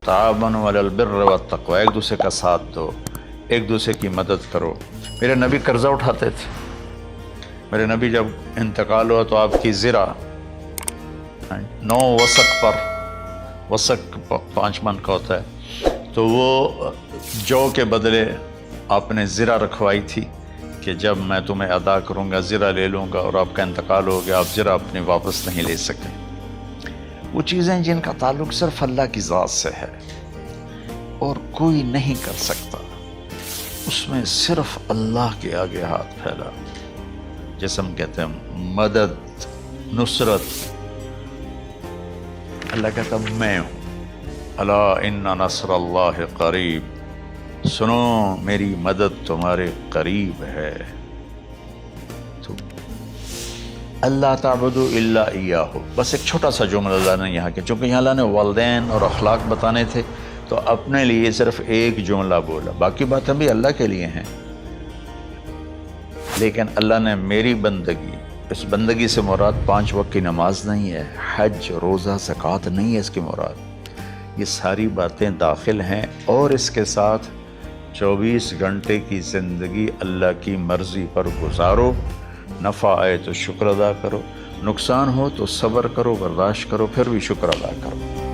ताअवनु अलल बिर्र वत्तक़वा, एक दूसरे का साथ दो, एक दूसरे की मदद करो। मेरे नबी कर्जा उठाते थे। मेरे नबी जब इंतकाल हुआ तो आपकी ज़िरा 9 वसक पर, वसक 5 मन का होता है, तो वो जौ के बदले आपने ज़िरा रखवाई थी कि जब मैं तुम्हें अदा करूँगा ज़िरा ले लूँगा, और आपका इंतकाल हो गया, आप ज़िरा अपने वापस नहीं ले सके। वो चीज़ें जिनका ताल्लुक़ सिर्फ अल्लाह की ज़ात से है और कोई नहीं कर सकता, उसमें सिर्फ अल्लाह के आगे हाथ फैला। जैसे हम कहते हैं मदद, नुसरत, अल्लाह कहता मैं हूँ। अला इन्ना नस्रल्लाहि करीब, सुनो मेरी मदद तुम्हारे करीब है। तो अल्लाह ताबुदु इल्ला इय्याहु, बस एक छोटा सा जुमला अल्लाह ने यहाँ के, चूँकि यहाँ अल्लाह ने वालिदैन और अखलाक बताने थे तो अपने लिए सिर्फ एक जुमला बोला, बाकी बातें भी अल्लाह के लिए हैं। लेकिन अल्लाह ने मेरी बंदगी, इस बंदगी से मुराद 5 वक्त की नमाज नहीं है, हज, रोज़ा, ज़कात नहीं है इसकी मुराद। ये सारी बातें दाखिल हैं, और इसके साथ 24 घंटे की ज़िंदगी अल्लाह की मर्ज़ी पर गुजारो। नफ़ा आए तो शुक्र अदा करो, नुकसान हो तो सब्र करो, बर्दाश्त करो, फिर भी शुक्र अदा करो।